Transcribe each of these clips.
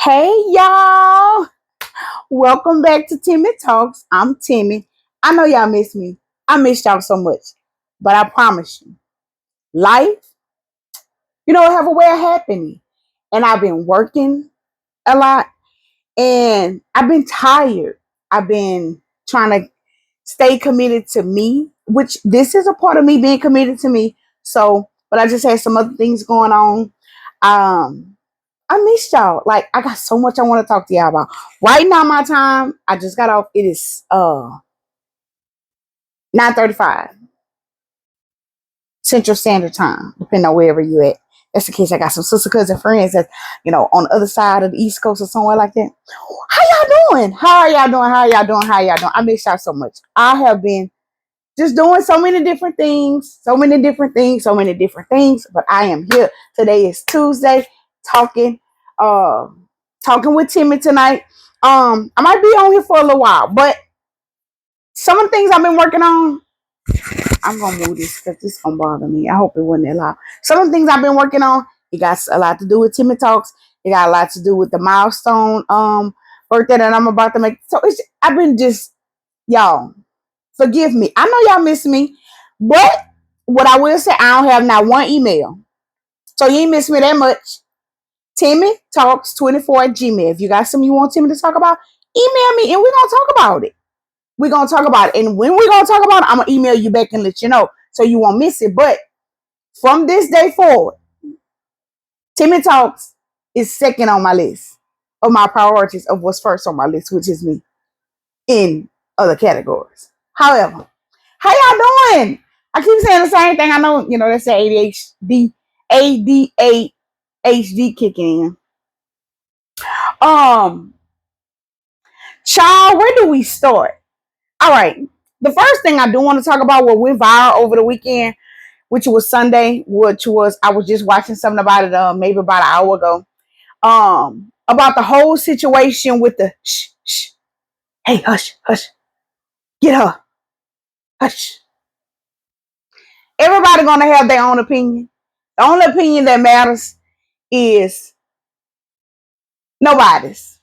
Hey y'all, welcome back to Timmy Talks. I'm Timmy. I know y'all miss me. I missed y'all so much, but I promise you, life, have a way of happening. And I've been working a lot and I've been tired. I've been trying to stay committed to me, which this is a part of me being committed to me. So, but I just had some other things going on. Um, I missed y'all. Like I got so much I want to talk to y'all about. Right now, my time, I just got off. It is 9:35 Central Standard Time, depending on wherever you at. That's the case. I got some sister cousin friends that, on the other side of the East Coast or somewhere like that. How y'all doing? How are y'all doing? How are y'all doing? How are y'all doing? I miss y'all so much. I have been just doing so many different things, so many different things, so many different things. But I am here. Today is Tuesday, talking, uh, talking with Timmy tonight. I might be on here for a little while, but some of the things I've been working on, I'm gonna move this because this gonna bother me. I hope it wasn't that loud. Some of the things I've been working on, it got a lot to do with Timmy Talks. It got a lot to do with the milestone birthday that I'm about to make. So I've been just y'all. Forgive me. I know y'all miss me, but what I will say, I don't have not one email. So you ain't miss me that much. Timmy Talks 24 at Gmail. If you got something you want Timmy to talk about, email me and we're gonna talk about it. We're gonna talk about it. And when we're gonna talk about it, I'm gonna email you back and let you know so you won't miss it. But from this day forward, Timmy Talks is second on my list of my priorities of what's first on my list, which is me in other categories. However, how y'all doing? I keep saying the same thing. I know, that's the ADHD kicking in. Um, Child, where do we start? All right. The first thing I do want to talk about what went viral over the weekend, which was Sunday, which was I was just watching something about it maybe about an hour ago. About the whole situation with the shh, shh, hey, hush, hush, get her, hush. Everybody gonna have their own opinion. The only opinion that matters is nobody's.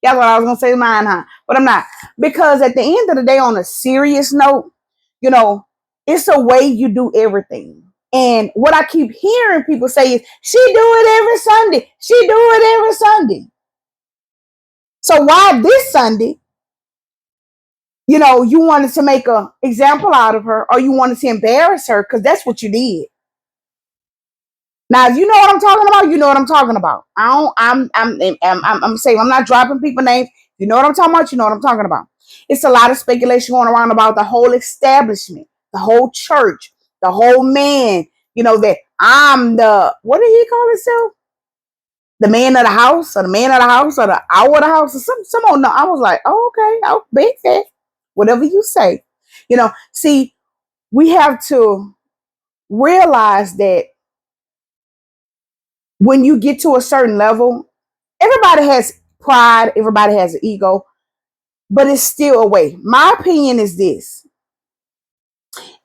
That's what I was gonna say mine, huh? But I'm not. Because at the end of the day, on a serious note, you know, it's a way you do everything. And what I keep hearing people say is, she do it every Sunday. She do it every Sunday. So why this Sunday, you wanted to make an example out of her or you wanted to embarrass her because that's what you did. Now, if you know what I'm talking about, you know what I'm talking about. I don't. I'm saying I'm not dropping people names. You know what I'm talking about. You know what I'm talking about. It's a lot of speculation going around about the whole establishment, the whole church, the whole man. That I'm the what did he call himself? The man of the house, or the man of the house, or the hour of the house, or some on. No, I was like, oh, okay, I'll bet that. Whatever you say, See, we have to realize that when you get to a certain level, everybody has pride, everybody has an ego, but it's still a way. My opinion is this: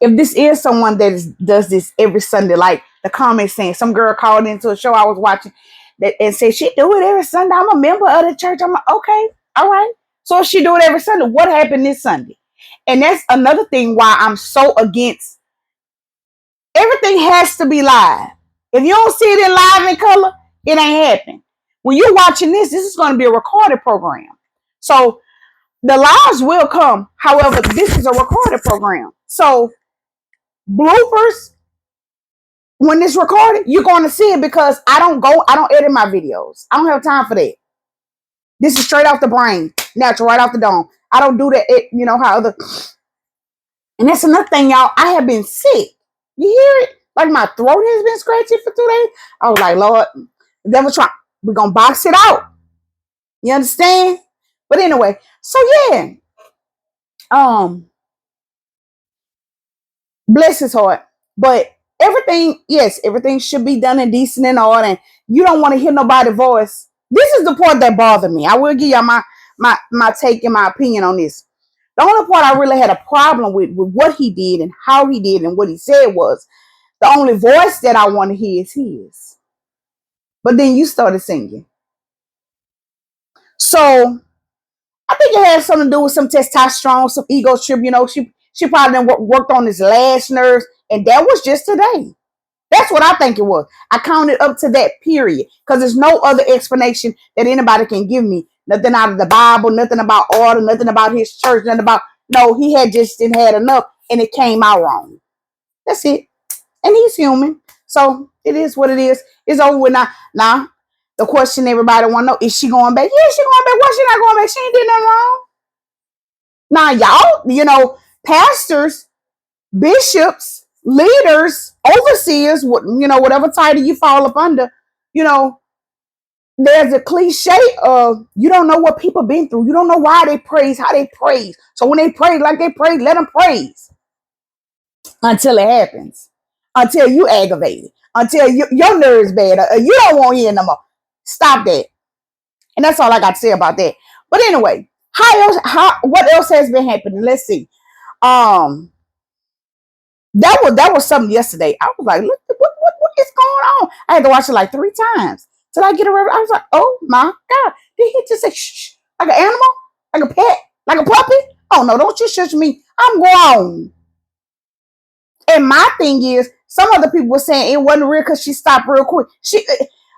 if this is someone that does this every Sunday, like the comments saying, some girl called into a show I was watching that and said she do it every Sunday. I'm a member of the church. I'm like, okay, all right. So if she do it every Sunday, what happened this Sunday? And that's another thing why I'm so against everything has to be live. If you don't see it in live in color, it ain't happening. When you're watching this is going to be a recorded program. So the lives will come. However, this is a recorded program. So bloopers, when it's recorded, you're going to see it because I don't edit my videos. I don't have time for that. This is straight off the brain, natural, right off the dome. I don't do that. How other. And that's another thing, y'all. I have been sick. You hear it? Like my throat has been scratchy for 2 days. I was like, Lord, the devil trying. We're gonna box it out. You understand? But anyway, so yeah. Bless his heart. But everything, yes, everything should be done in decent and order. And you don't want to hear nobody's voice. This is the part that bothered me. I will give y'all my take and my opinion on this. The only part I really had a problem with what he did and how he did and what he said was the only voice that I want to hear is his. But then you started singing. So I think it has something to do with some testosterone, some ego trip. She probably done worked on his last nerves, and that was just today. That's what I think it was. I counted up to that period because there's no other explanation that anybody can give me. Nothing out of the Bible, nothing about order, nothing about his church, nothing about. No, he had just didn't had enough, and it came out wrong. That's it. And he's human, so it is what it is. It's over with now. Now, the question everybody want to know: is she going back? Yeah, she going back. Why she not going back? She ain't did nothing wrong. Now, y'all, pastors, bishops, leaders, overseers, whatever title you fall up under, you know, there's a cliche of you don't know what people been through. You don't know why they praise, how they praise. So when they praise like they praise, let them praise until it happens, until you aggravated, until your nerves bad, or you don't want to hear no more. Stop that. And that's all I got to say about that. But anyway, what else has been happening? Let's see. Um, that was something yesterday. I was like, look, what is going on? I had to watch it like 3 times till I get a rev. I was like, oh my God. Did he just say shh like an animal? Like a pet? Like a puppy? Oh no, don't you shush me. I'm grown. And my thing is, some other people were saying it wasn't real because she stopped real quick.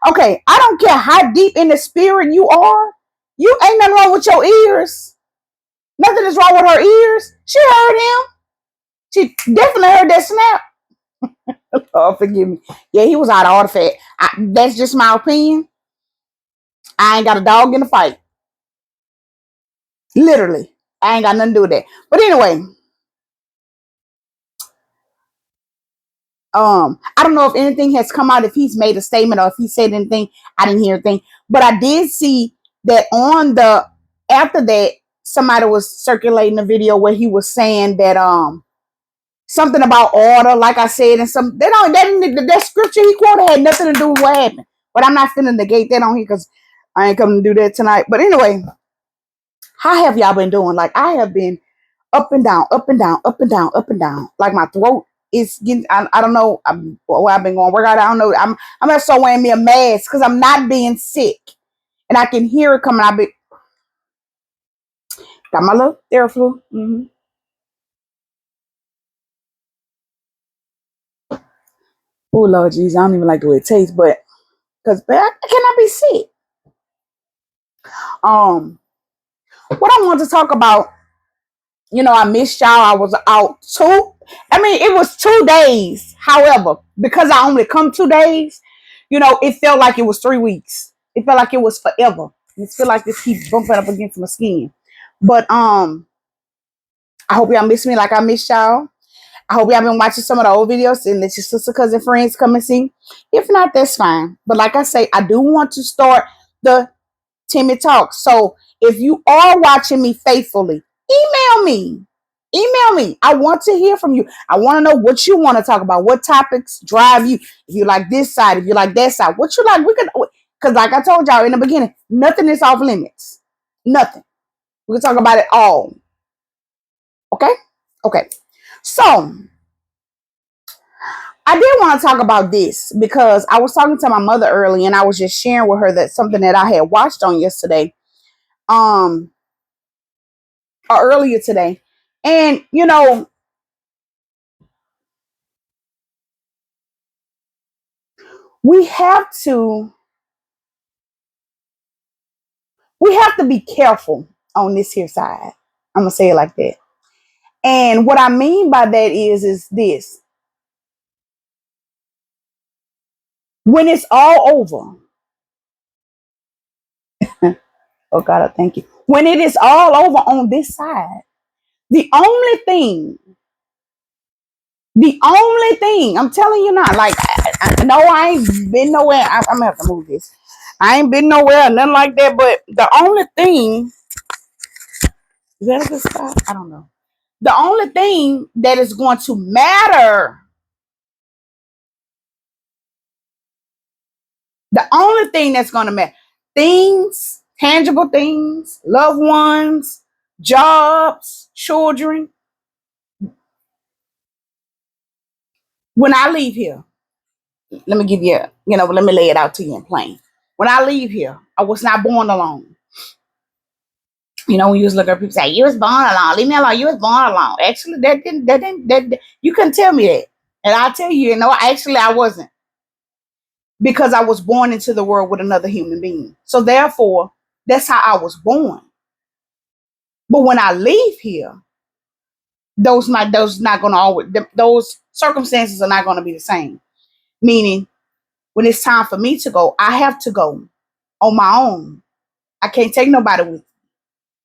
Okay, I don't care how deep in the spirit you are. You ain't nothing wrong with your ears. Nothing is wrong with her ears. She heard him. She definitely heard that snap. Oh, forgive me. Yeah, he was out of artifact. That's just my opinion. I ain't got a dog in the fight. Literally. I ain't got nothing to do with that. But anyway, I don't know if anything has come out, if he's made a statement or if he said anything. I didn't hear anything. But I did see that after that, somebody was circulating a video where he was saying that something about order, like I said, and that scripture he quoted had nothing to do with what happened. But I'm not finna negate that on here because I ain't coming to do that tonight. But anyway, how have y'all been doing? Like I have been up and down, up and down, up and down, up and down. Like my throat is getting. I don't know where I've been going to work out. I don't know. I'm also wearing me a mask because I'm not being sick, and I can hear it coming. I be got my little Theraflu. Mm-hmm. Oh Lord Jesus, I don't even like the way it tastes, but because I cannot be sick. Um, what I want to talk about, I missed y'all. I was out it was 2 days. However, because I only come 2 days, it felt like it was 3 weeks. It felt like it was forever. It felt like this keeps bumping up against my skin. But I hope y'all miss me like I miss y'all. I hope y'all been watching some of the old videos and let your sister, cousin, friends come and see. If not, that's fine. But like I say, I do want to start the Timmy Talk. So if you are watching me faithfully, email me. Email me. I want to hear from you. I want to know what you want to talk about. What topics drive you? If you like this side, if you like that side, what you like, we can. Because like I told y'all in the beginning, nothing is off limits. Nothing. We can talk about it all. Okay. Okay. So I did want to talk about this because I was talking to my mother early, and I was just sharing with her that something that I had watched on yesterday. Um, or earlier today. And we have to we have to be careful on this here side. I'm gonna say it like that. And what I mean by that is this: when it's all over, oh God, I thank you. When it is all over on this side, the only thing, I'm telling you now, like no, I ain't been nowhere. I'm gonna have to move this. I ain't been nowhere, nothing like that. But the only thing, is that a good spot? I don't know. The only thing that is going to matter, the only thing that's going to matter, things, tangible things, loved ones, jobs, children, when I leave here, let me give you, let me lay it out to you in plain. When I leave here, I was not born alone. When you was looking at people say, you was born alone, leave me alone, you was born alone. Actually, you couldn't tell me that. And I'll tell you, actually I wasn't, because I was born into the world with another human being. So therefore, that's how I was born. But when I leave here, those not gonna always those circumstances are not gonna be the same. Meaning, when it's time for me to go, I have to go on my own. I can't take nobody with me.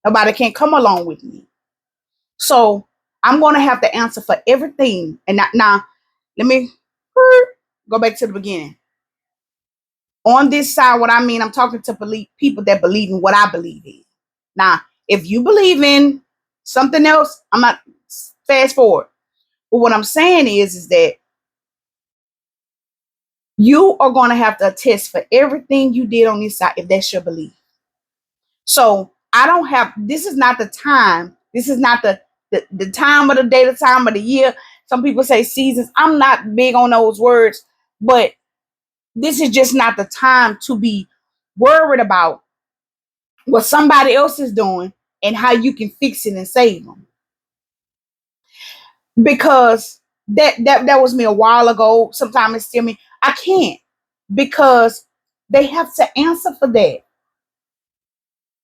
Nobody can't come along with me. So I'm gonna have to answer for everything. And now let me go back to the beginning. On this side, what I mean, I'm talking to people that believe in what I believe in. Now, if you believe in something else, I'm not, fast forward. But what I'm saying is that you are going to have to attest for everything you did on this side if that's your belief. So I don't have, this is not the time. This is not the time of the day, the time of the year. Some people say seasons. I'm not big on those words, but this is just not the time to be worried about what somebody else is doing and how you can fix it and save them. Because that was me a while ago. Sometimes it's still me. I can't, because they have to answer for that.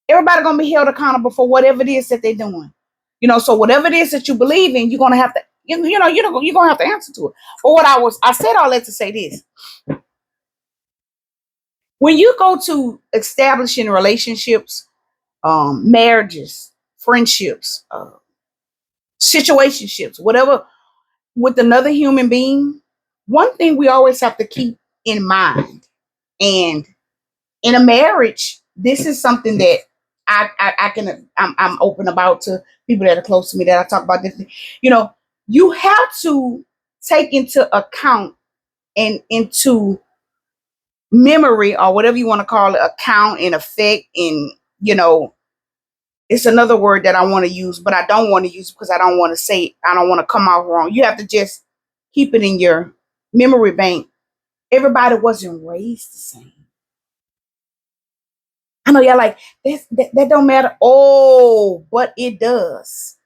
Everybody gonna be held accountable for whatever it is that they're doing. So whatever it is that you believe in, you're gonna have to, you're gonna have to answer to it. But I said all that to say this: when you go to establishing relationships, marriages, friendships, situationships, whatever, with another human being, one thing we always have to keep in mind, and in a marriage, this is something that I'm open about to people that are close to me, that I talk about this. You have to take into account and into memory, or whatever you want to call it, account and effect, and you know it's another word that I want to use, but I don't want to use because I don't want to say, I don't want to come out wrong. You have to just keep it in your memory bank. Everybody wasn't raised the same. I know y'all like that don't matter. Oh, but it does.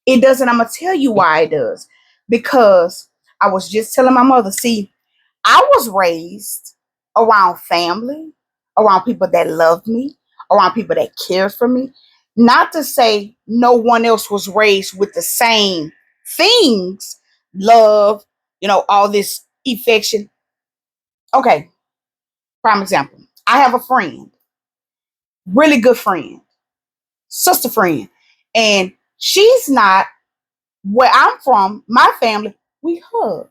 It does, and I'm gonna tell you why it does. Because I was just telling my mother, see, I was raised around family, around people that loved me, around people that cared for me. Not to say no one else was raised with the same things, love, all this affection. Okay, prime example. I have a friend, really good friend, sister friend, and she's not where I'm from. My family, we hug.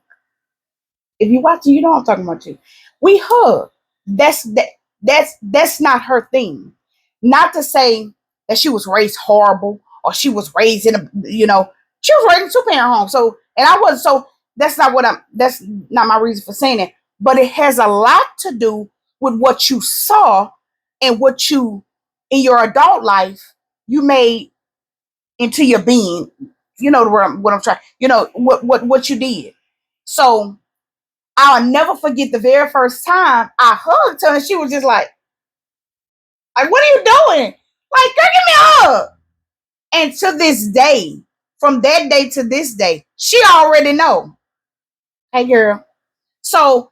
If you watching, you know I'm talking about you. We hug. That's not her thing. Not to say that she was raised horrible, or she was raised in she was raised in a two-parent home. So, and I wasn't. So that's not my reason for saying it. But it has a lot to do with what you saw, and what you, in your adult life, you made into your being. You know what I'm trying. What you did. So I'll never forget the very first time I hugged her, and she was just like, what are you doing? Like, girl, give me a hug. And to this day, from that day to this day, she already know. Hey, girl. So,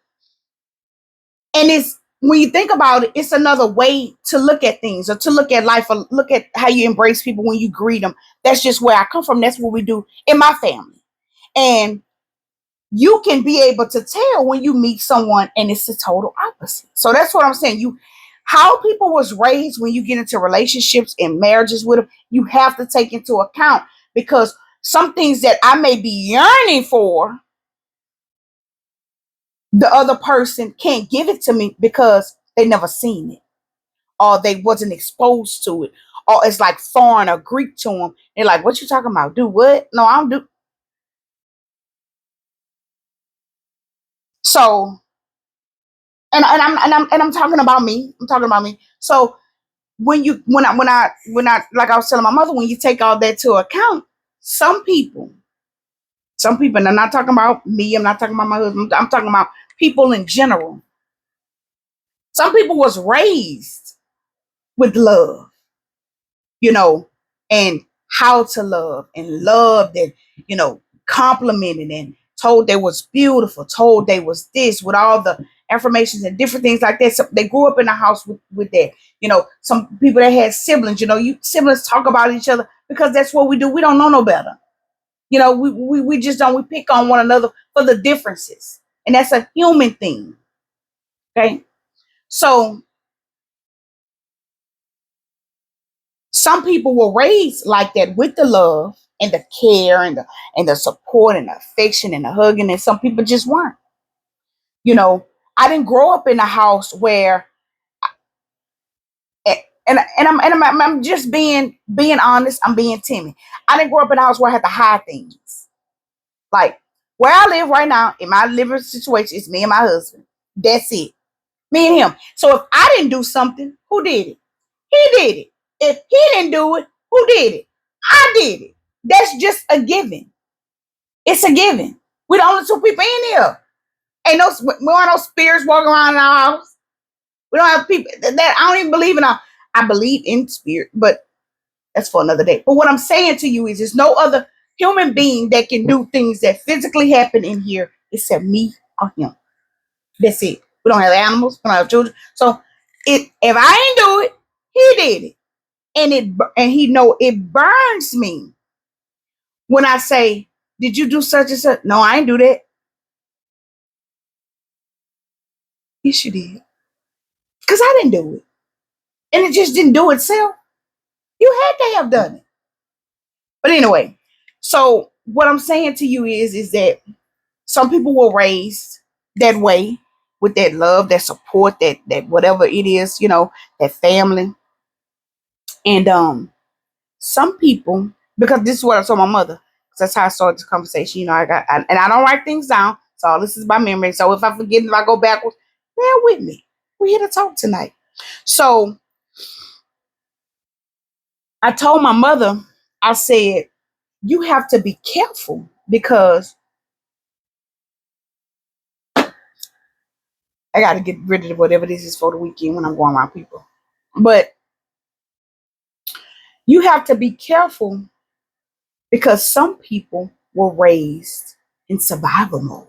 and it's, when you think about it, it's another way to look at things, or to look at life, or look at how you embrace people when you greet them. That's just where I come from. That's what we do in my family. And you can be able to tell when you meet someone and it's the total opposite. So that's what I'm saying. How people was raised, when you get into relationships and marriages with them, you have to take into account, because some things that I may be yearning for, the other person can't give it to me because they never seen it, or they wasn't exposed to it, or it's like foreign or Greek to them. They're like, what you talking about? Do what? No, I don't do. So, and I'm talking about me. I'm talking about me. So when I like I was telling my mother, when you take all that to account, some people, and I'm not talking about me, I'm not talking about my husband, I'm talking about people in general. Some people was raised with love. you know, and how to love and loved and, complimented and told they was beautiful, told they was this with all the affirmations and different things like that. So they grew up in a house with that. Some people that had siblings, you siblings talk about each other because that's what we do. We don't know no better. We just don't, we pick on one another for the differences. And that's a human thing. Okay. So some people were raised like that with the love and the care and the support and the affection and the hugging, and some people just weren't. You know, I didn't grow up in a house where, and I'm just being honest. I'm being timid. I didn't grow up in a house where I had to hide things. Like where I live right now in my living situation, it's me and my husband. That's it. Me and him. So if I didn't do something, who did it? He did it. If he didn't do it, who did it? I did it. That's just a given. It's a given. We the only two people in here. Ain't no, we don't have no spirits walking around in our house. We don't have people that I don't even believe in. I believe in spirit, but that's for another day. But what I'm saying to you is, there's no other human being that can do things that physically happen in here except me or him. That's it. We don't have animals. We don't have children. So if I ain't do it, he did it, and he know it burns me when I say, "Did you do such and such?" No, I ain't do that. Yes, you did, because I didn't do it, and it just didn't do itself. You had to have done it. But anyway, so what I'm saying to you is that some people were raised that way with that love, that support, that whatever it is, that family, and some people, because this is what I told my mother. 'Cause that's how I started this conversation. And I don't write things down, so all this is by memory. So if I forget, if I go backwards, bear with me. We're here to talk tonight. So I told my mother, I said, you have to be careful because I got to get rid of whatever this is for the weekend when I'm going around people. But you have to be careful because some people were raised in survival mode.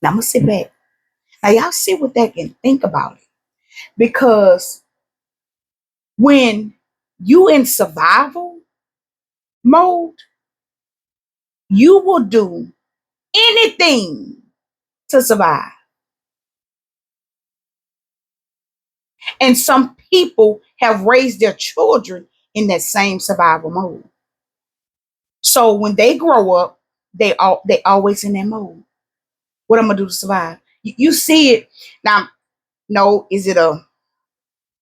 Now I'm gonna sit back. Now y'all sit with that and think about it. Because when you in survival mode, you will do anything to survive. And some people have raised their children in that same survival mode. So when they grow up, they always in that mode. What I'm gonna do to survive? You see it now. No, is it a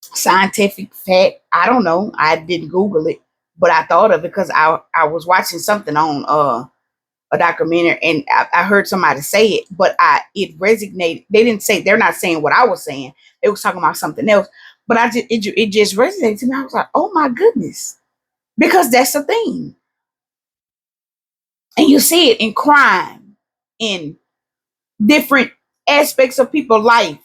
scientific fact? I don't know. I didn't Google it, but I thought of it because I was watching something on a documentary, and I heard somebody say it, but it resonated. They didn't say, they're not saying what I was saying. They was talking about something else, but it just resonated to me. I was like, oh my goodness, because that's the thing, and you see it in crime, in different aspects of people's life.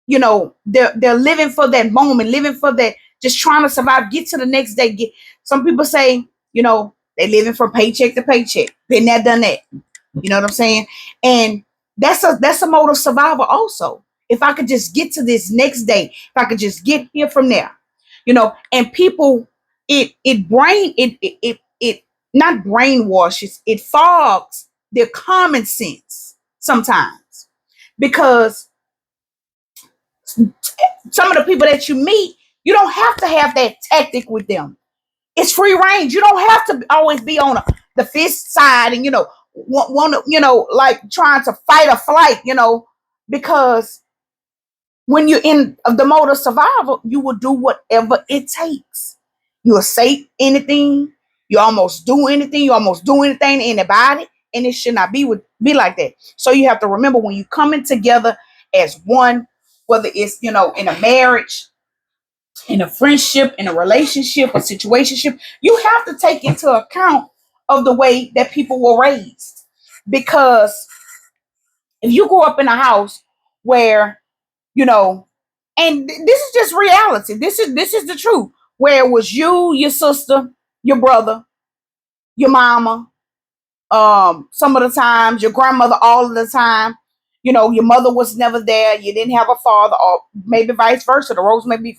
They're living for that moment, living for that, just trying to survive, get to the next day. Get Some people say, they living from paycheck to paycheck. Been there, done that. You know what I'm saying? And that's a mode of survival also. If I could just get to this next day, if I could just get here from there, and people, it not brainwashes, it fogs their common sense sometimes, because some of the people that you meet, you don't have to have that tactic with them. It's free range. You don't have to always be on the fist side and want to like trying to fight or flight. Because when you're in the mode of survival, you will do whatever it takes. You will say anything. You almost do anything. You almost do anything to anybody, and it should not be like that. So you have to remember, when you coming together as one, whether it's in a marriage, in a friendship, in a relationship, a situationship, you have to take into account of the way that people were raised. Because if you grow up in a house where, and this is just reality, this is the truth. where it was you, your sister, your brother, your mama, some of the times your grandmother, all of the time. You know, your mother was never there. You didn't have a father, or maybe vice versa. The roles may be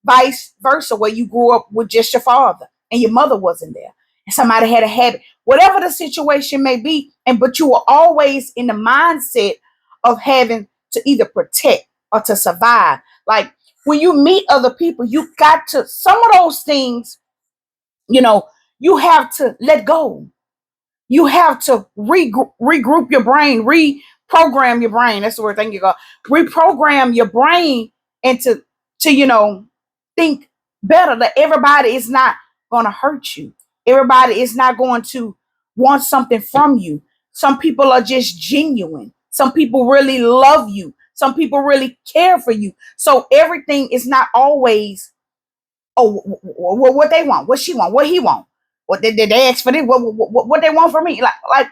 vice versa, where you grew up with just your father and your mother wasn't there, and somebody had a habit, whatever the situation may be. And but you were always in the mindset of having to either protect or to survive. Like when you meet other people, you got to some of those things. You know, you have to let go. You have to regroup your brain, reprogram your brain. That's the word. Thank you, God. Reprogram your brain and to think better. That everybody is not going to hurt you. Everybody is not going to want something from you. Some people are just genuine. Some people really love you. Some people really care for you. So everything is not always what they want, what she want, what he want. What did they ask for this? What they want from me? Like,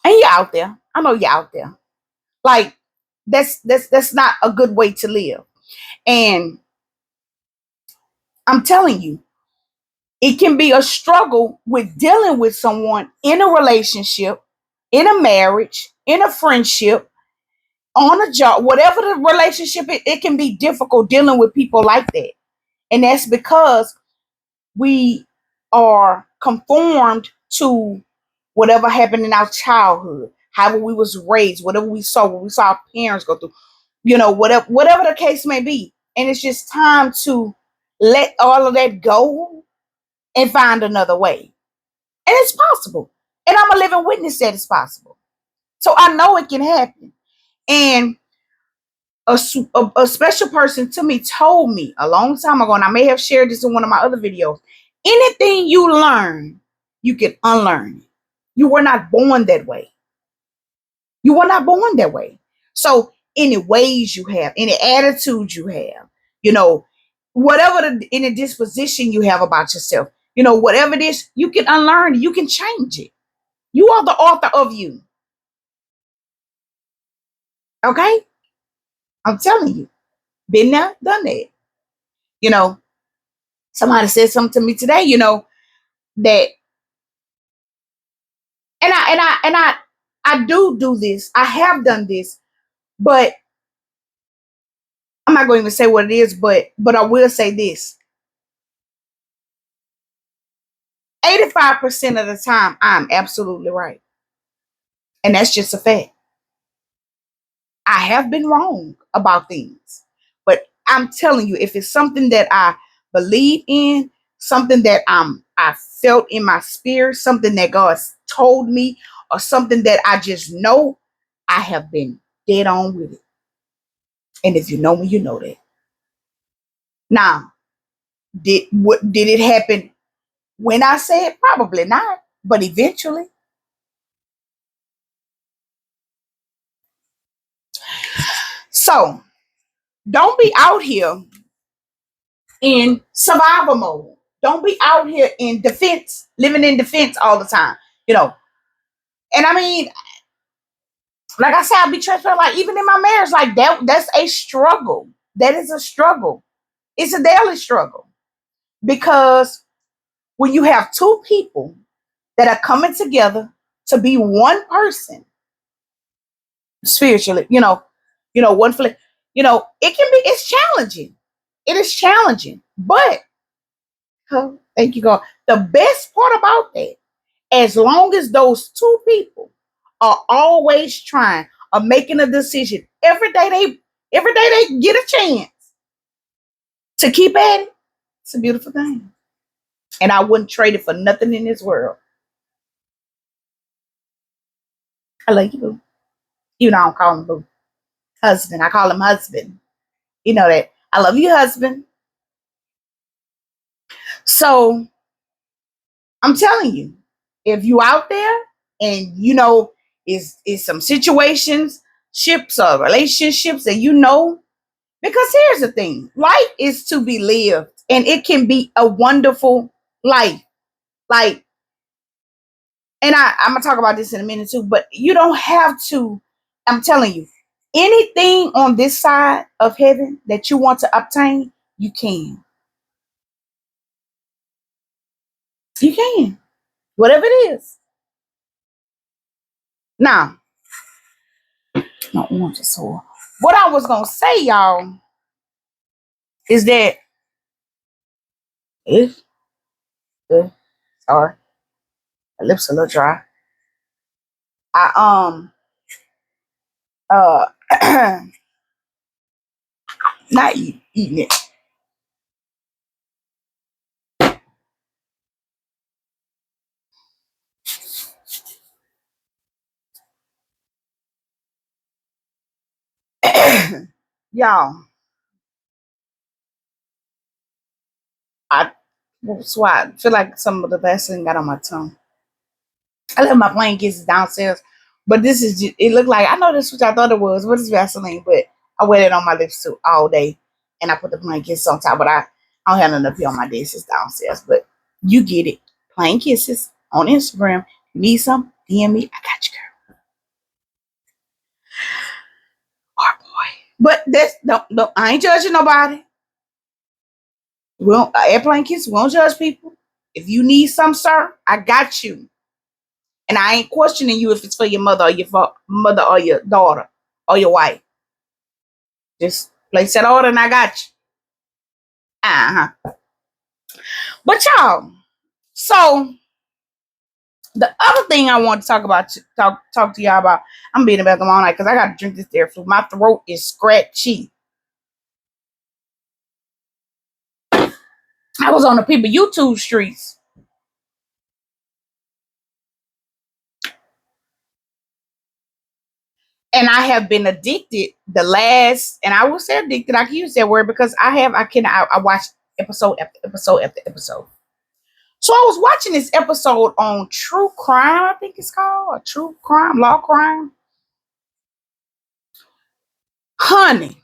and you're out there. I know you're out there. Like, that's not a good way to live. And I'm telling you, it can be a struggle with dealing with someone in a relationship, in a marriage, in a friendship, on a job, whatever the relationship, it can be difficult dealing with people like that. And that's because we are conformed to whatever happened in our childhood, however we was raised, whatever we saw, what we saw our parents go through, whatever the case may be. And it's just time to let all of that go and find another way. And it's possible. And I'm a living witness that it's possible. So I know it can happen. And a special person to me told me a long time ago, and I may have shared this in one of my other videos, anything you learn, you can unlearn it. You were not born that way. You were not born that way. So any ways you have, any attitude you have, you know, whatever any disposition you have about yourself, whatever it is, you can unlearn it. You can change it. You are the author of you. Okay? I'm telling you. Been there, done that. You know, somebody said something to me today, that and I do this. I have done this, but I'm not going to even say what it is, but I will say this. 85% of the time I'm absolutely right. And that's just a fact. I have been wrong about things. But I'm telling you, if it's something that I believe in, something that I felt in my spirit, something that God told me, or something that I just know, I have been dead on with it. And if you know me, you know that. Now, did it happen when I said? Probably not, but eventually. So don't be out here in survival mode. Don't be out here in defense, living in defense all the time. You know, and I mean, like I said, I'll be transparent. Like even in my marriage, like that's a struggle. That is a struggle. It's a daily struggle because when you have two people that are coming together to be one person spiritually, one flesh, it can be. It's challenging. It is challenging, but oh, thank you, God. The best part about that, as long as those two people are always trying or making a decision every day they get a chance to keep at it, it's a beautiful thing. And I wouldn't trade it for nothing in this world. I love you, boo. You know I don't call him boo. Husband. I call him husband. You know that. I love you, husband. So I'm telling you, if you out there and is some situations, ships or relationships that because here's the thing, life is to be lived and it can be a wonderful life. Like, and I'm gonna talk about this in a minute too, but you don't have to, I'm telling you, Anything on this side of heaven that you want to obtain, you can. You can. Whatever it is. Now, no orange is sore. What I was gonna say, y'all, is that if sorry, my lips a little dry. I uh not eating it. Y'all, I that's why I feel like some of the Vaseline got on my tongue. I left my plain kisses downstairs, but this is just, it looked like I know this which I thought it was. What is Vaseline? But I wear it on my lips too all day, and I put the plain kisses on top. But I don't have enough here on my desk. It's downstairs, but you get it. Plain kisses on Instagram. You need some? DM me. I got you, girl. Oh boy. But that's no. I ain't judging nobody. We don't airplane kisses. We don't judge people. If you need some, sir, I got you. And I ain't questioning you if it's for your mother or your mother or your daughter or your wife. Just place that order and I got you. Uh-huh. But y'all, so the other thing I want to talk about, talk to y'all about, I'm being about them all night because I got to drink this dairy flu. My throat is scratchy. I was on the people YouTube streets and I have been addicted the last, and I will say addicted, I can use that word because I watch episode after episode after episode. So I was watching this episode on true crime, I think it's called, or true crime, law crime. Honey,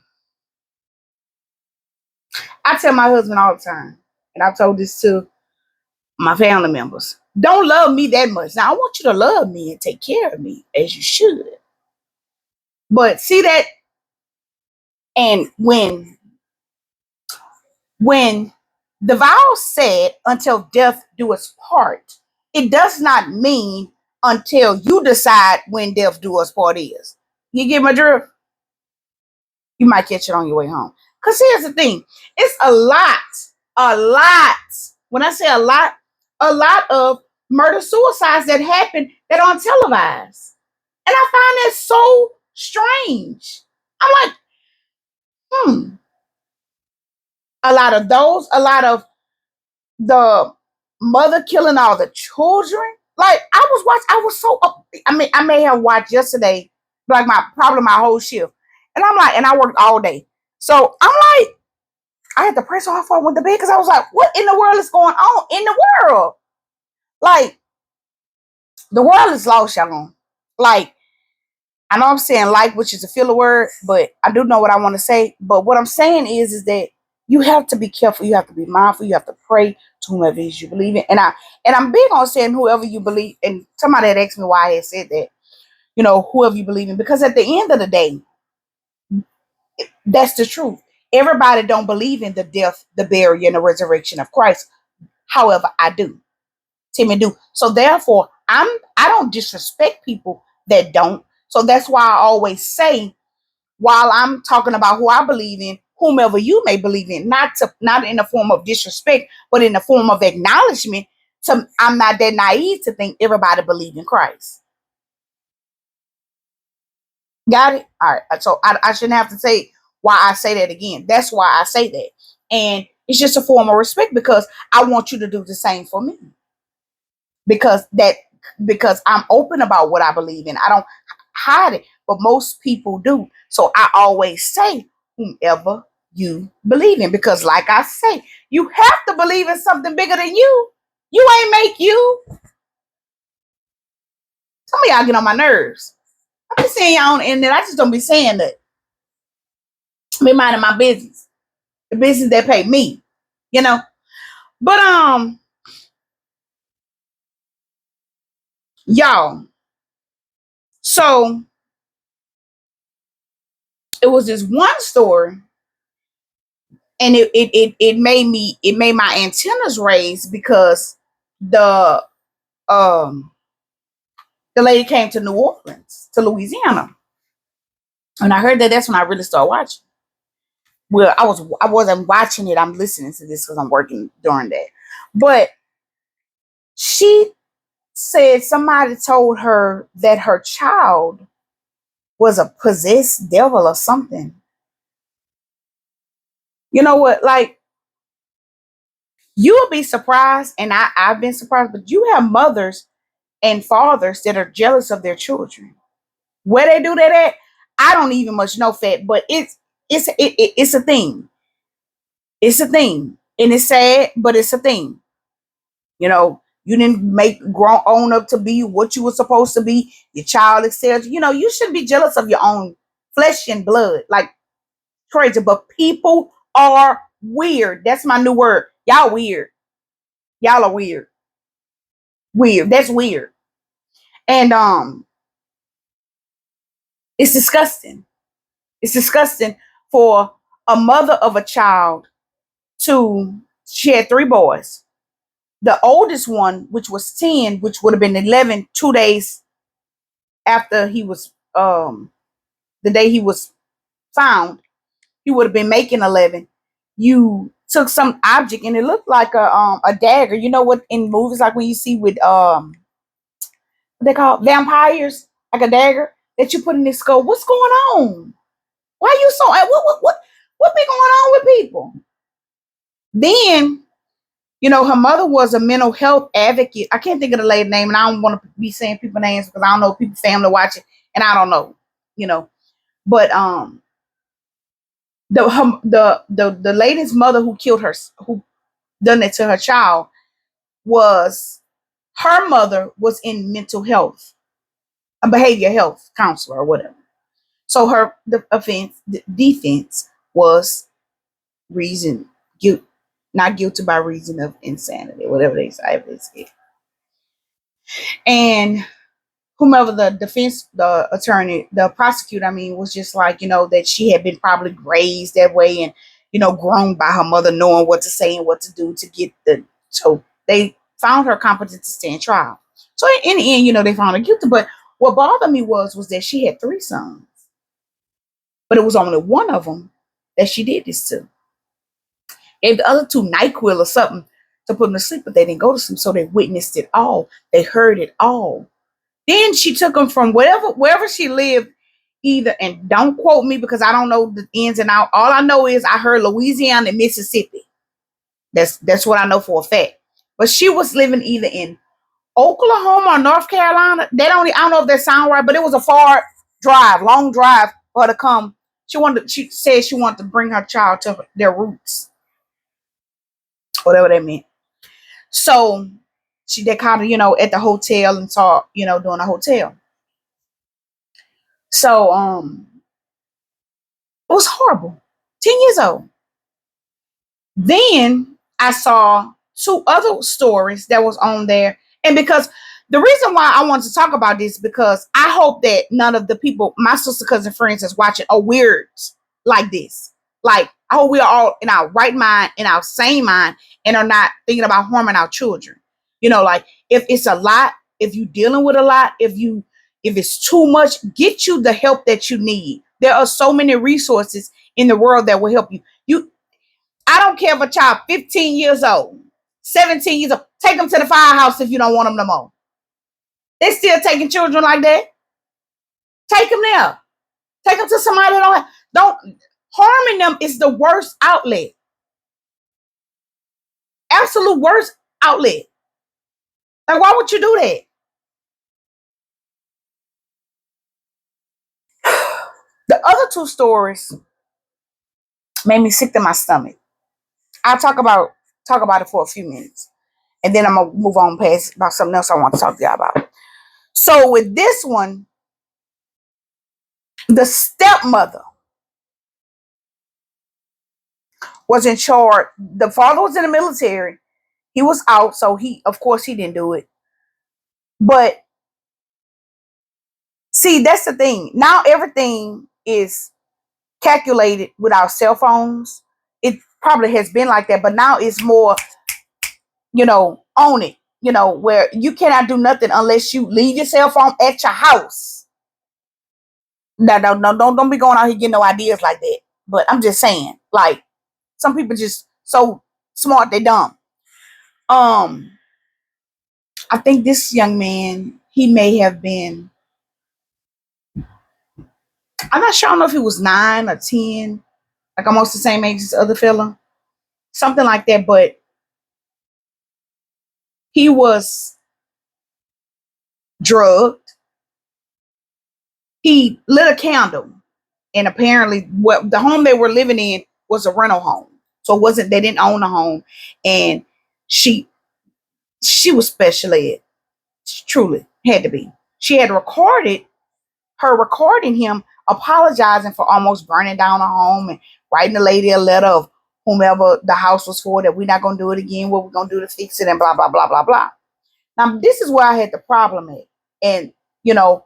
I tell my husband all the time, and I've told this to my family members. Don't love me that much. Now I want you to love me and take care of me as you should. But see that, and when the vow said until death do us part, it does not mean until you decide when death do us part is. You get my drift? You might catch it on your way home. Because here's the thing, it's a lot. When I say a lot of murder suicides that happen that aren't televised. And I find that so strange. I'm like, hmm. A lot of those, a lot of the mother killing all the children. Like I was watching, I was so up. I mean, I may have watched yesterday, like probably my whole shift. And I'm like, and I worked all day. So I'm like, I had to press off before I went to bed because I was like, what in the world is going on in the world? Like, the world is lost, y'all. Like, I know I'm saying like, which is a filler word, but I do know what I want to say. But what I'm saying is that you have to be careful, you have to be mindful, you have to pray to whomever it is you believe in. And I'm big on saying whoever you believe, and somebody had asked me why I had said that, whoever you believe in, because at the end of the day, that's the truth. Everybody don't believe in the death, the burial, and the resurrection of Christ. However, I do. Timmy do. So therefore, I don't disrespect people that don't. So that's why I always say, while I'm talking about who I believe in, whomever you may believe in, not in the form of disrespect, but in the form of acknowledgement. I'm not that naive to think everybody believe in Christ. Got it? All right. So I shouldn't have to say why I say that again. That's why I say that. And it's just a form of respect because I want you to do the same for me. Because I'm open about what I believe in. I don't hide it, but most people do. So I always say whomever you believe in, because like I say, you have to believe in something bigger than you. You ain't make you. Some of y'all get on my nerves. I be saying y'all on the internet. I just don't be saying that. I be minding my business. The business that pay me. You know? But y'all. So it was this one story, and it made my antennas raise because the um the lady came to New Orleans, to Louisiana. And I heard that, that's when I really started watching. Well, I wasn't watching it. I'm listening to this because I'm working during that. But she said somebody told her that her child was a possessed devil or something. You know what? Like, you'll be surprised, and I've been surprised, but you have mothers and fathers that are jealous of their children. Where they do that at, I don't even much know, fat, but it's a thing. It's a thing. And it's sad, but it's a thing. You know, you didn't make grown own up to be what you were supposed to be. Your child excels. You know, you shouldn't be jealous of your own flesh and blood. Like, crazy. But people are weird. That's my new word. Y'all weird. Y'all are weird. Weird. That's weird. And it's disgusting. It's disgusting for a mother of a child to, she had three boys. The oldest one, which was 10, which would have been 11, 2 days after he was the day he was found, he would have been making 11. You took some object and it looked like a dagger. You know what, in movies like when you see with what they call vampires, like a dagger that you put in this skull. What's going on? Why are you so what be going on with people? Then, you know, her mother was a mental health advocate. I can't think of the lady's name, and I don't want to be saying people's names because I don't know if people's family watch it, and I don't know, you know. But the lady's mother who killed her, who done it to her child, was her mother was in mental health, a behavior health counselor or whatever. So her the defense was reason guilt, not guilty by reason of insanity, whatever they say. And whomever the defense, the attorney, the prosecutor, I mean, was just like, you know, that she had been probably raised that way and, you know, grown by her mother, knowing what to say and what to do to get the. So they found her competent to stand trial. So in the end, you know, they found her guilty. But what bothered me was that she had three sons, but it was only one of them that she did this to. Gave the other two NyQuil or something to put them to sleep, but they didn't go to sleep. So they witnessed it all. They heard it all. Then she took them from wherever she lived, either, and don't quote me because I don't know the ins and outs. All I know is I heard Louisiana and Mississippi. That's what I know for a fact. But she was living either in Oklahoma or North Carolina. I don't know if that sound right, but it was a far drive, long drive for her to come. She said she wanted to bring her child to their roots, whatever that meant. So they kind of, you know, at the hotel and saw, you know, doing a hotel. So it was horrible. 10 years old. Then I saw two other stories that was on there. And because the reason why I wanted to talk about this, because I hope that none of the people, my sister, cousin, friends that's watching are weird like this. Like, I hope we are all in our right mind, in our sane mind, and are not thinking about harming our children. You know, like, if it's a lot, if you're dealing with a lot, if it's too much, get you the help that you need. There are so many resources in the world that will help you. I don't care if a child 15 years old, 17 years old, take them to the firehouse if you don't want them no more. They still taking children like that. Take them there. Take them to somebody that don't harming them is the worst outlet. Absolute worst outlet. Like, why would you do that? The other two stories made me sick to my stomach. I'll talk about it for a few minutes. And then I'm gonna move on past about something else I want to talk to y'all about. So with this one, the stepmother was in charge. The father was in the military. He was out, so of course, he didn't do it. But see, that's the thing. Now everything is calculated with our cell phones. It probably has been like that, but now it's more, on it, where you cannot do nothing unless you leave your cell phone at your house. No, no, no, don't be going out here getting no ideas like that. But I'm just saying, like, some people just so smart they dumb. Um, I think this young man, he may have been, I'm not sure, I don't know if he was 9 or 10, like almost the same age as the other fella, something like that. But he was drugged. He lit a candle, and apparently, what the home they were living in was a rental home, so it wasn't, they didn't own the home, and she she was special ed, truly had to be. She had recorded her recording him apologizing for almost burning down a home and writing the lady a letter of whomever the house was for, that we're not gonna do it again, what we're gonna do to fix it, and blah blah blah blah blah. Now this is where I had the problem at, and you know,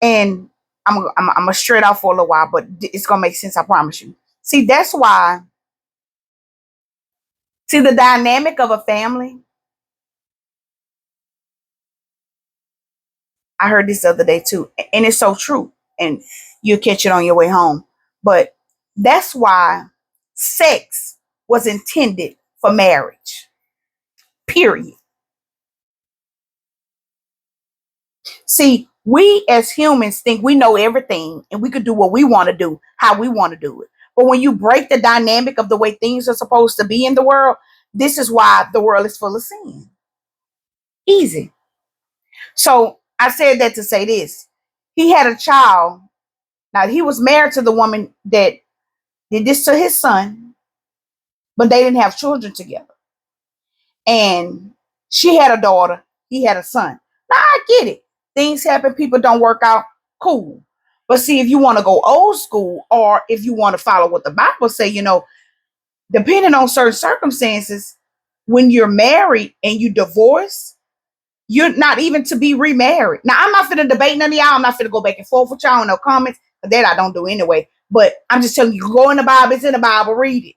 and I'm gonna straight out for a little while, but it's gonna make sense. I promise you. See, that's why. See, the dynamic of a family. I heard this the other day too, and it's so true. And you'll catch it on your way home. But that's why sex was intended for marriage. Period. See, we as humans think we know everything and we could do what we want to do, how we want to do it. But when you break the dynamic of the way things are supposed to be in the world, this is why the world is full of sin. Easy. So I said that to say this. He had a child. Now, he was married to the woman that did this to his son, but they didn't have children together. And she had a daughter, he had a son. Now, I get it. Things happen, people don't work out. Cool. But see, if you want to go old school, or if you want to follow what the Bible say, depending on certain circumstances, when you're married and you divorce, you're not even to be remarried. Now, I'm not finna debate none of y'all. I'm not finna go back and forth with y'all in no comments. That I don't do anyway. But I'm just telling you, go in the Bible. It's in the Bible. Read it.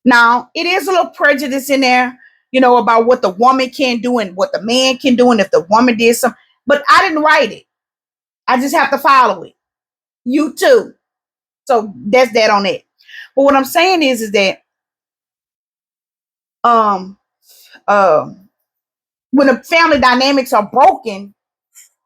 Now, it is a little prejudice in there, about what the woman can do and what the man can do, and if the woman did something. But I didn't write it. I just have to follow it. You too. So that's that on it. But what I'm saying is that um when the family dynamics are broken,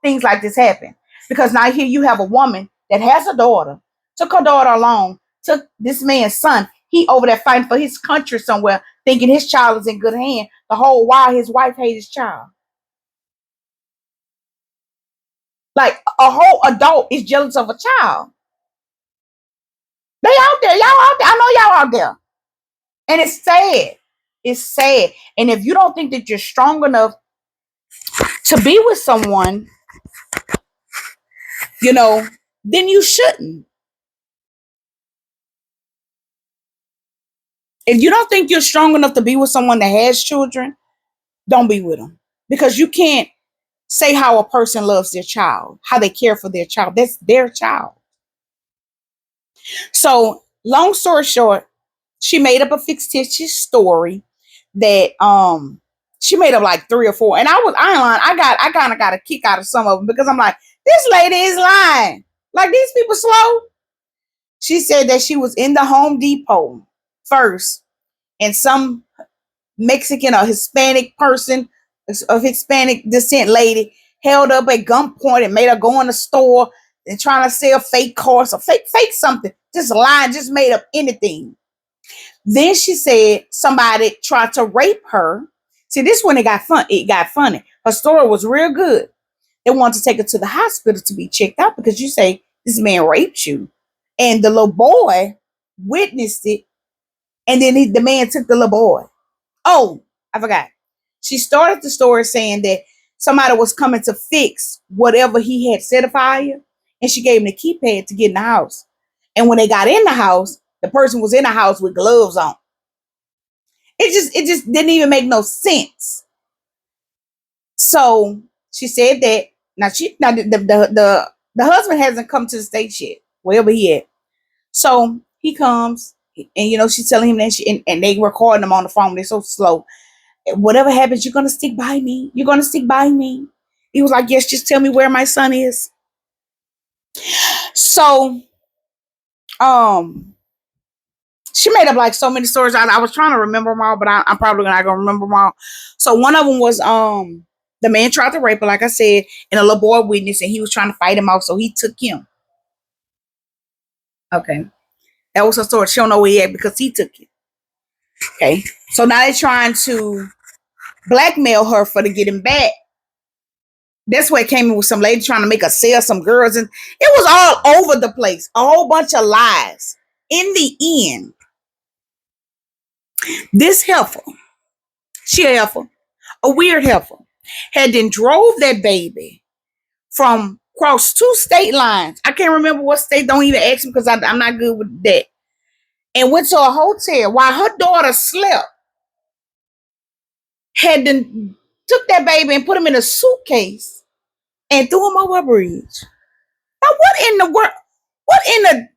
things like this happen. Because now here you have a woman that has a daughter, took her daughter along, took this man's son. He over there fighting for his country somewhere, thinking his child is in good hand. The whole while his wife hates his child. Like a whole adult is jealous of a child. They out there. Y'all out there. I know y'all out there. And it's sad. It's sad. And if you don't think that you're strong enough to be with someone, then you shouldn't. If you don't think you're strong enough to be with someone that has children, don't be with them. Because you can't say how a person loves their child, how they care for their child. That's their child. So, long story short, she made up a fictitious story that she made up like 3 or 4. And I ain't lying, I kind of got a kick out of some of them, because I'm like, this lady is lying. Like, these people slow. She said that she was in the Home Depot first, and some Mexican or Hispanic person of Hispanic descent lady held up at gunpoint and made her go in the store and trying to sell fake cars or fake something. Just lying, just made up anything. Then she said somebody tried to rape her. See, this one it got fun. It got funny. Her story was real good. They wanted to take her to the hospital to be checked out because you say this man raped you, and the little boy witnessed it, and then the man took the little boy. Oh, I forgot. She started the story saying that somebody was coming to fix whatever he had set afire, and she gave him the keypad to get in the house. And when they got in the house, the person was in the house with gloves on. It just didn't even make no sense. So she said that now the husband hasn't come to the state yet, wherever he at. So he comes, and she's telling him that and they recording him on the phone. They're so slow. Whatever happens, you're gonna stick by me. You're gonna stick by me. He was like, yes, just tell me where my son is. So, um, she made up like so many stories. I was trying to remember them all, but I'm probably not gonna remember them all. So one of them was the man tried to rape her, like I said, and a little boy witnessed, and he was trying to fight him off, so he took him. Okay, that was her story. She don't know where he at because he took it. Okay, so now they're trying to blackmail her for to get him back. That's where it came in with some lady trying to make her sell some girls, and it was all over the place. A whole bunch of lies. In the end, this heifer, she a heifer, a weird heifer, had then drove that baby from across two state lines. I can't remember what state. Don't even ask me because I'm not good with that. And went to a hotel while her daughter slept. Had then took that baby and put him in a suitcase and threw him over a bridge. Now, what in the world? What in the?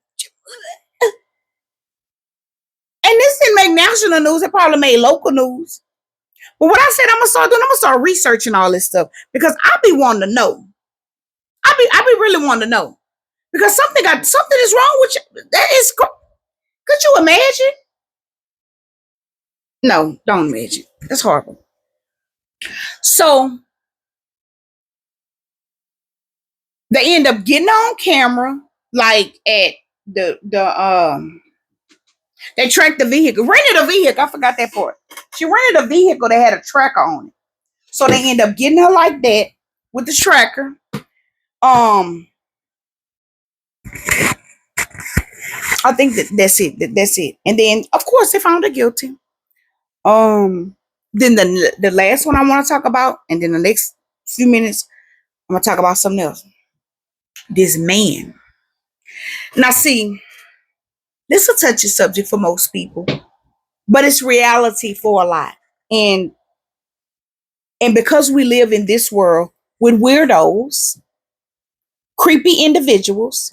And this didn't make national news. It probably made local news. But what I said I'm gonna start doing, I'm gonna start researching all this stuff because I be wanting to know. I be really wanting to know because something is wrong with you. That is, could you imagine? No, don't imagine. That's horrible. So they end up getting on camera, like at the they tracked the vehicle, rented a vehicle. I forgot that part. She rented a vehicle that had a tracker on it. So they end up getting her like that with the tracker. Um, I think that's it. That's it. And then of course they found her guilty. Um, then the last one I want to talk about, and then the next few minutes I'm gonna talk about something else. This man. Now see, this is a touchy subject for most people, but it's reality for a lot. And because we live in this world with weirdos, creepy individuals,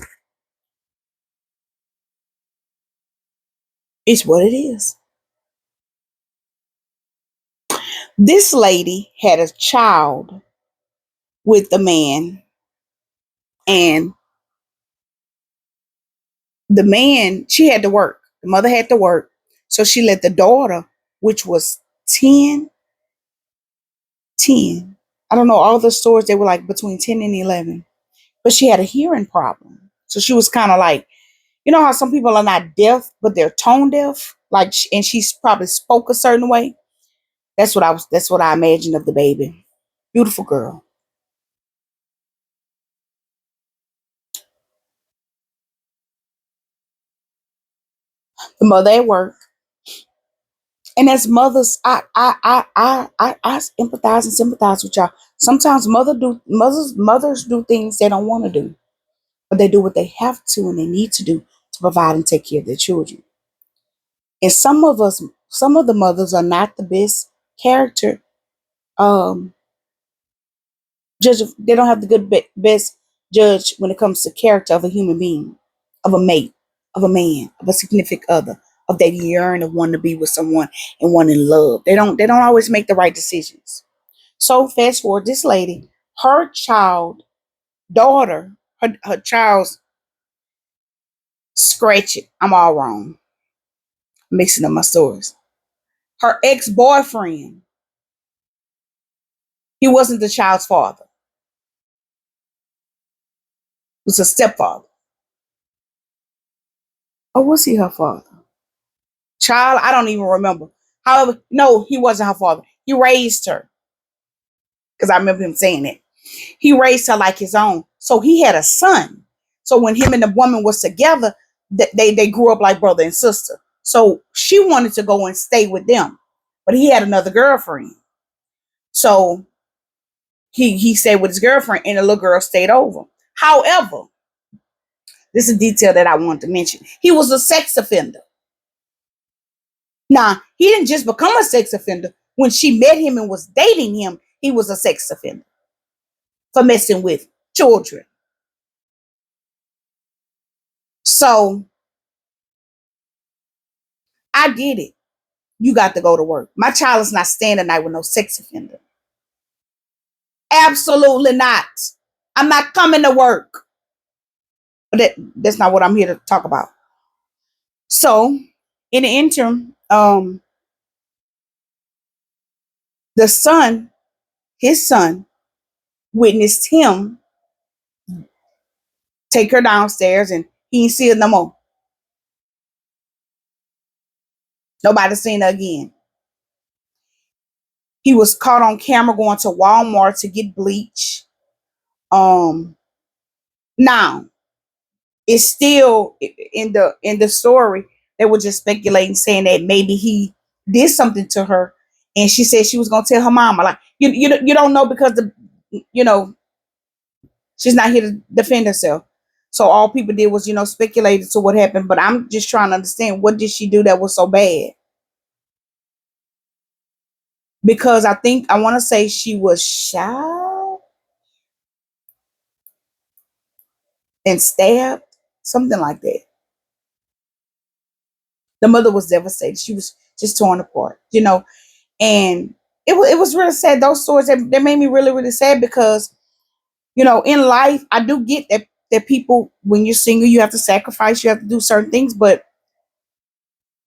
it's what it is. This lady had a child with the man, and the man, she had to work. The mother had to work. So she let the daughter, which was 10, 10. I don't know, all the stores, they were like between 10 and 11. But she had a hearing problem. So she was kind of like, you know how some people are not deaf, but they're tone deaf? Like, and she's probably spoke a certain way. That's what I imagined of the baby. Beautiful girl. The mother at work. And as mothers, I empathize and sympathize with y'all. Sometimes mothers do things they don't want to do, but they do what they have to and they need to do to provide and take care of their children. And some of the mothers are not the best character. Um, judge. They don't have the best judge when it comes to character of a human being, of a mate, of a man, of a significant other, of that yearn of wanting to be with someone and wanting love. They don't always make the right decisions. So fast forward, this lady, her daughter, her child's scratch it. I'm all wrong. Mixing up my stories. Her ex-boyfriend, he wasn't the child's father. He was a stepfather. Or was he her father? Child, I don't even remember. However, no, he wasn't her father. He raised her. Because I remember him saying it. He raised her like his own. So he had a son. So when him and the woman was together, they grew up like brother and sister. So she wanted to go and stay with them. But he had another girlfriend. So he stayed with his girlfriend and the little girl stayed over. However, this is a detail that I wanted to mention. He was a sex offender. Now, he didn't just become a sex offender. When she met him and was dating him, he was a sex offender for messing with children. So I get it. You got to go to work. My child is not staying the night with no sex offender. Absolutely not. I'm not coming to work. But that's not what I'm here to talk about. So, in the interim, the son, his son, witnessed him take her downstairs, and he ain't see her no more. Nobody seen her again. He was caught on camera going to Walmart to get bleach. Um, Now it's still in the story. They were just speculating, saying that maybe he did something to her, and she said she was gonna tell her mama. Like you don't know, because you know she's not here to defend herself. So all people did was speculate to what happened. But I'm just trying to understand, what did she do that was so bad? Because I want to say she was shot and stabbed, something like that. The mother was devastated. She was just torn apart. And it was really sad. Those stories that made me really, really sad, because in life, I do get that people, when you're single, you have to sacrifice, you have to do certain things. But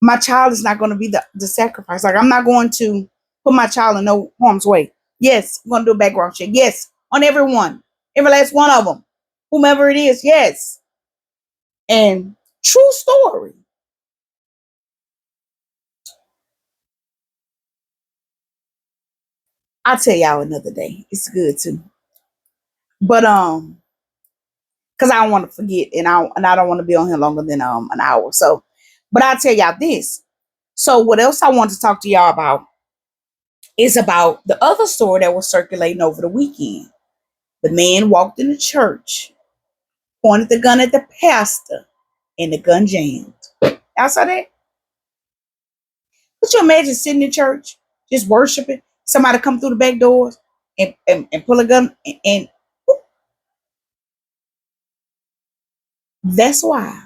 my child is not going to be the sacrifice. Like, I'm not going to put my child in no harm's way. Yes, I'm going to do a background check. Yes, on everyone, every last one of them, whomever it is. Yes. And true story. I'll tell y'all another day. It's good too. But because I don't want to forget, and I don't want to be on here longer than an hour. So, but I'll tell y'all this. So what else I want to talk to y'all about is about the other story that was circulating over the weekend. The man walked in the church, pointed the gun at the pastor, and the gun jammed. Y'all saw that? Could you imagine sitting in church, just worshiping, somebody come through the back doors and pull a gun, and that's why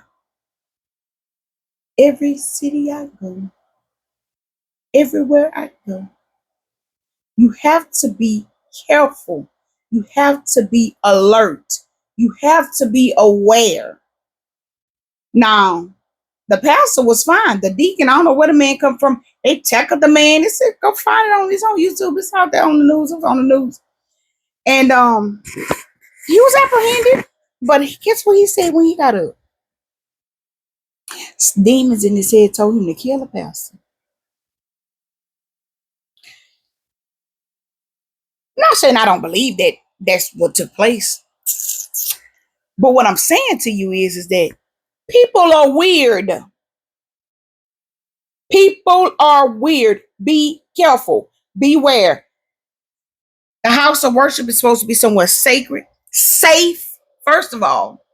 every city I go, everywhere I go, you have to be careful. You have to be alert. You have to be aware. Now, the pastor was fine. The deacon, I don't know where the man come from. They tackled the man. They said, "Go find it on YouTube. It's out there on the news. It's on the news." And he was apprehended. But guess what he said when he got up? Demons in his head told him to kill the pastor. I'm not saying I don't believe that that's what took place. But what I'm saying to you is that people are weird. People are weird. Be careful. Beware. The house of worship is supposed to be somewhere sacred, safe. First of all,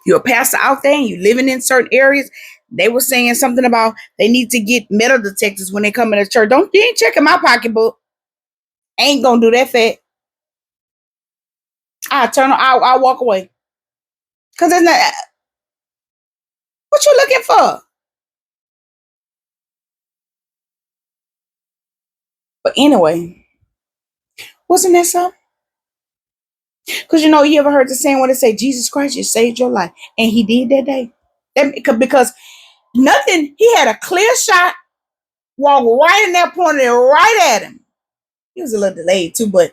you're a pastor out there and you living in certain areas. They were saying something about they need to get metal detectors when they come into church. Don't You ain't checking my pocketbook. Ain't gonna do that fat. I'll walk away. Cause it's not what you looking for. But anyway, wasn't that something? Because you ever heard the saying when they say Jesus Christ just saved your life, and He did that day. Because nothing, He had a clear shot, walked right in there, pointed it right at him. He was a little delayed too, but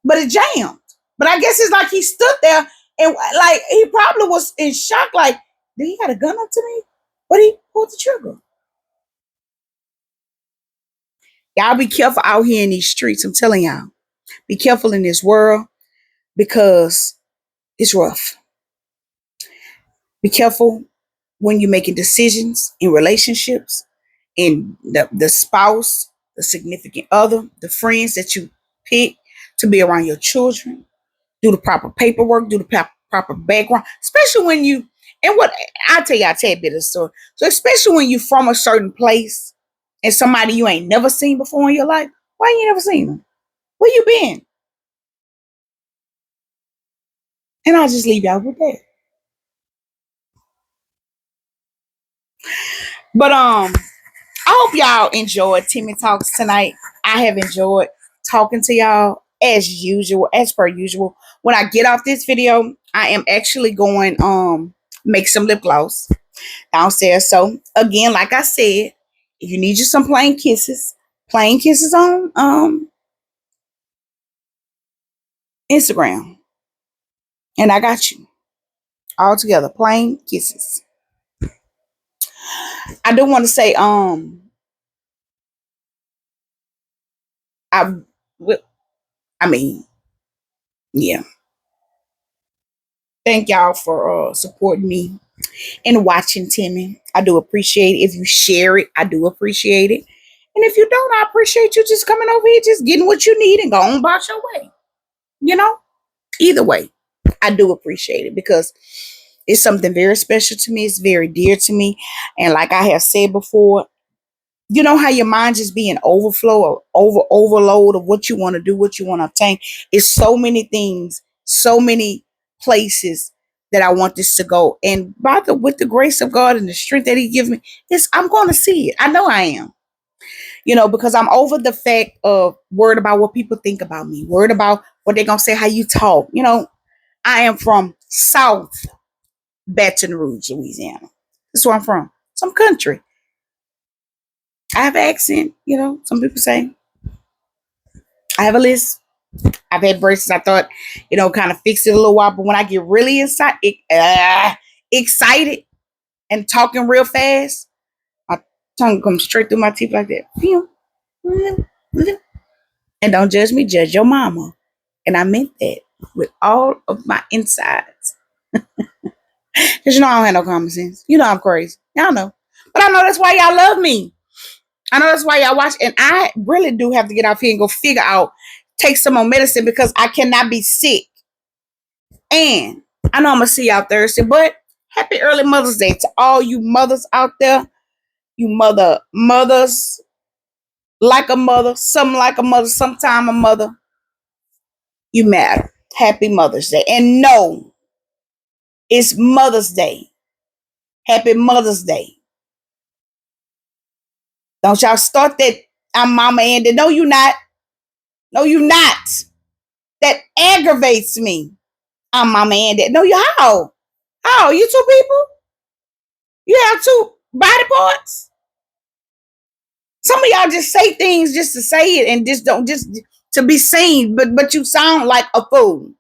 it jammed. But I guess it's like he stood there and like he probably was in shock, like, did he got a gun up to me? But he pulled the trigger. Y'all be careful out here in these streets. I'm telling y'all, be careful in this world, because it's rough. Be careful when you're making decisions in relationships, in the spouse, the significant other, the friends that you pick to be around your children. Do the proper paperwork, do the proper background, especially when and what I'll tell you a tad bit of the story. So, especially when you from a certain place and somebody you ain't never seen before in your life, why you never seen them? Where you been? And I'll just leave y'all with that. But I hope y'all enjoyed Timmy Talks tonight. I have enjoyed talking to y'all as usual, as per usual. When I get off this video, I am actually going make some lip gloss downstairs. So again, like I said, if you need you some plain kisses on Instagram. And I got you all together. Plain kisses. I do want to say, I I mean, yeah. Thank y'all for supporting me and watching Timmy. I do appreciate it. If you share it, I do appreciate it. And if you don't, I appreciate you just coming over here, just getting what you need and going about your way. You know, either way, I do appreciate it because it's something very special to me. It's very dear to me. And like I have said before, you know how your mind just be in overflow or overload of what you want to do, what you want to obtain. It's so many things, so many places that I want this to go. And by the with the grace of God and the strength that He gives me, I'm going to see it. I know I am. Because I'm over the fact of worried about what people think about me, worried about what they're gonna say, how you talk. I am from South Baton Rouge, Louisiana. That's where I'm from. Some country. I have an accent, some people say. I have a list. I've had braces. I thought, kind of fix it a little while. But when I get really excited and talking real fast, my tongue comes straight through my teeth like that. And don't judge me, judge your mama. And I meant that with all of my insides. Because I don't have no common sense. I'm crazy. Y'all know. But I know that's why y'all love me. I know that's why y'all watch. And I really do have to get out here and go figure out, take some more medicine because I cannot be sick. And I know I'm going to see y'all Thursday, but happy early Mother's Day to all you mothers out there. You mothers, like a mother, some like a mother, sometime a mother. You matter. Happy Mother's Day. And no, it's Mother's Day. Happy Mother's Day. Don't y'all start that I'm mama and that. No, you not. No, you not. That aggravates me. I'm mama and that. No, you how? How? You two people? You have two body parts? Some of y'all just say things just to say it and just don't just to be seen, but you sound like a fool.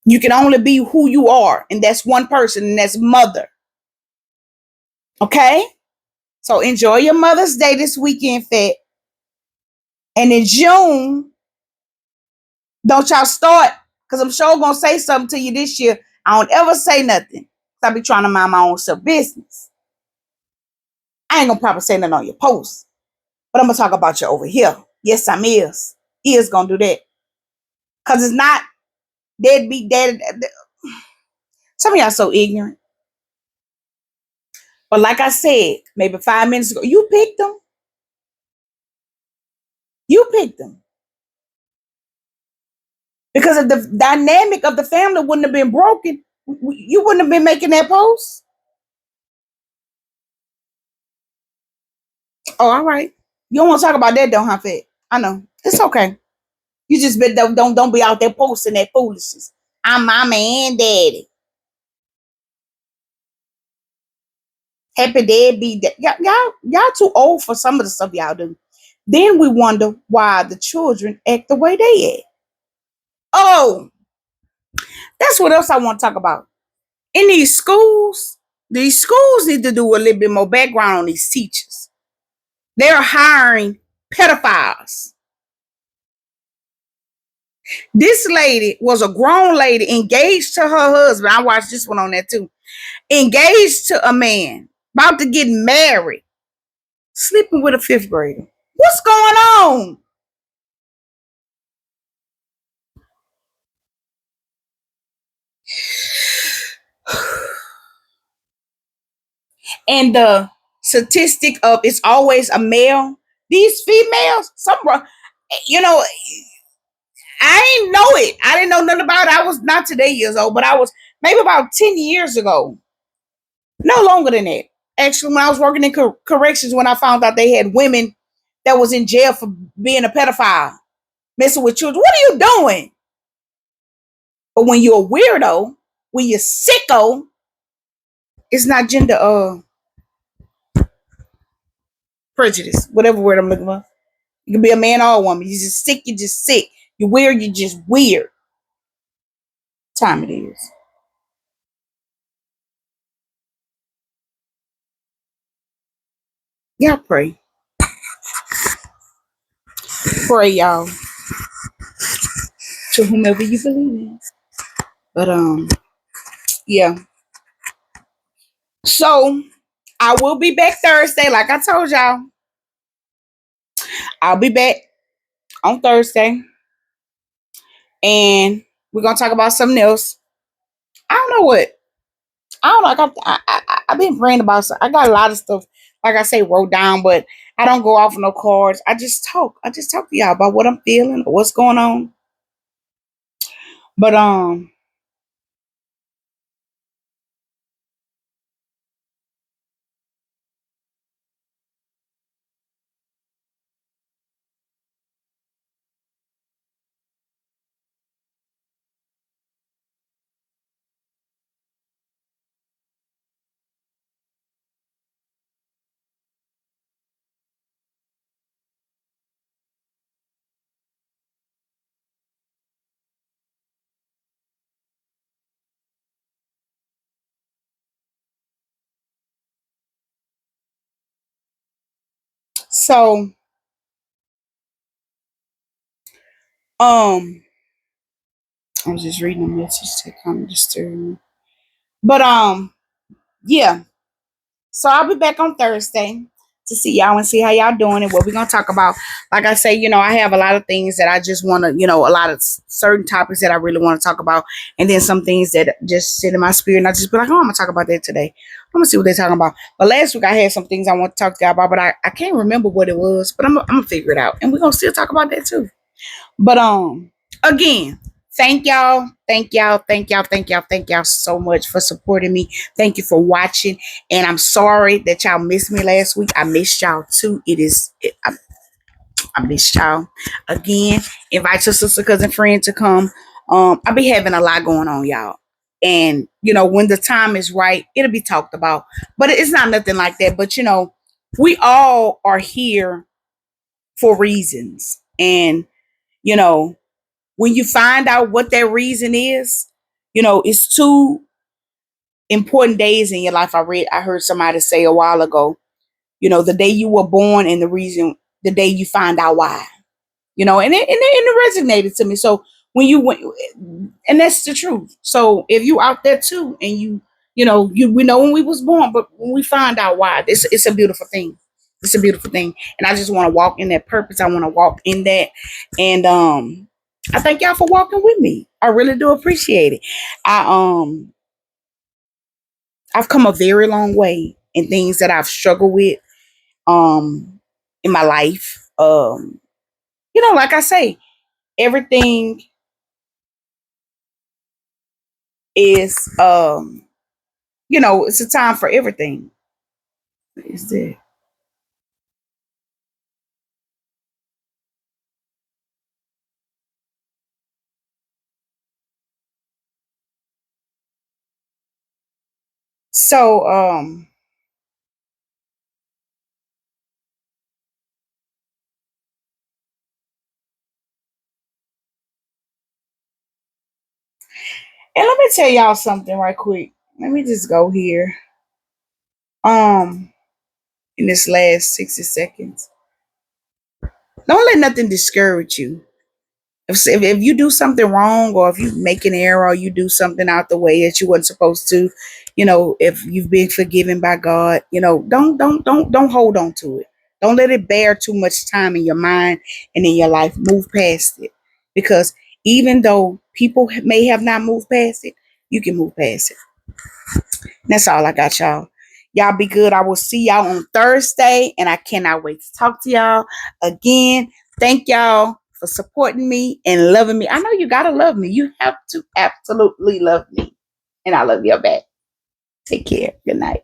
You can only be who you are, and that's one person, and that's mother. Okay? So enjoy your Mother's Day this weekend, Fat. And in June, don't y'all start, because I'm sure gonna say something to you this year. I don't ever say nothing. I be trying to mind my own self business. I ain't gonna probably say nothing on your post, but I'm gonna talk about you over here. Yes, I'm is. Is gonna do that. Cause it's not deadbeat dead. Some of y'all so ignorant. But like I said, maybe 5 minutes ago, you picked them. You picked them. Because if the dynamic of the family wouldn't have been broken, you wouldn't have been making that post. Oh, all right. You don't want to talk about that, don't, huh, Fat? I know. It's okay. You just don't be out there posting that foolishness. I'm mama and daddy. Happy deadbeat. Y'all too old for some of the stuff y'all do. Then we wonder why the children act the way they act. Oh, that's what else I want to talk about. In these schools need to do a little bit more background on these teachers. They're hiring pedophiles. This lady was a grown lady engaged to her husband. I watched this one on there too. Engaged to a man, about to get married, sleeping with a fifth grader. What's going on? And the statistic of it's always a male. These females, you know, I ain't know it. I didn't know nothing about it. I was not today years old, but I was maybe about 10 years ago. No longer than that. Actually, when I was working in corrections, when I found out they had women that was in jail for being a pedophile, messing with children. What are you doing? But when you're a weirdo, when you're sicko, it's not gender prejudice, whatever word I'm looking for. You can be a man or a woman. You're just sick, you're just sick. You're weird, you're just weird. Time it is. Y'all pray. Pray, y'all, to whomever you believe in. But yeah. So I will be back Thursday, like I told y'all. I'll be back on Thursday, and we're gonna talk about something else. I don't know what. I don't know. I've been praying about. I got a lot of stuff, like I say, wrote down, but I don't go off no cards. I just talk. I just talk to y'all about what I'm feeling, what's going on. But so um, I was just reading a message to kind of disturb me. But yeah. So I'll be back on Thursday to see y'all and see how y'all doing and what we're gonna talk about. Like I say, I have a lot of things that I just want to, a lot of certain topics that I really want to talk about, and then some things that just sit in my spirit, and I just be like, oh, I'm gonna talk about that today. I'm gonna see what they're talking about. But last week I had some things I want to talk to y'all about, but I can't remember what it was. But I'm gonna figure it out, and we're gonna still talk about that too. But again, thank y'all, thank y'all, thank y'all, thank y'all, thank y'all so much for supporting me. Thank you for watching, and I'm sorry that y'all missed me last week. I missed y'all too. I missed y'all again. Invite your sister, cousin, friend to come. I be having a lot going on, y'all. And when the time is right, it'll be talked about. But it's not nothing like that. But we all are here for reasons. And you know, when you find out what that reason is, it's two important days in your life. I heard somebody say a while ago, the day you were born and the reason, the day you find out why. And it resonated to me. So when you went, and that's the truth. So if you out there too, and we know when we was born, but when we find out why, it's a beautiful thing. It's a beautiful thing, and I just want to walk in that purpose. I want to walk in that, and I thank y'all for walking with me. I really do appreciate it. I I've come a very long way in things that I've struggled with in my life. Like I say, everything is it's a time for everything. What is that? So and let me tell y'all something right quick. Let me just go here. Um in this last 60 seconds. Don't let nothing discourage you. If you do something wrong, or if you make an error, or you do something out the way that you weren't supposed to, if you've been forgiven by God, don't hold on to it. Don't let it bear too much time in your mind and in your life. Move past it, because even though people may have not moved past it, you can move past it. That's all I got, y'all. Y'all be good. I will see y'all on Thursday, and I cannot wait to talk to y'all again. Thank y'all for supporting me and loving me. I know you gotta love me. You have to absolutely love me, and I love you back. Take care. Good night.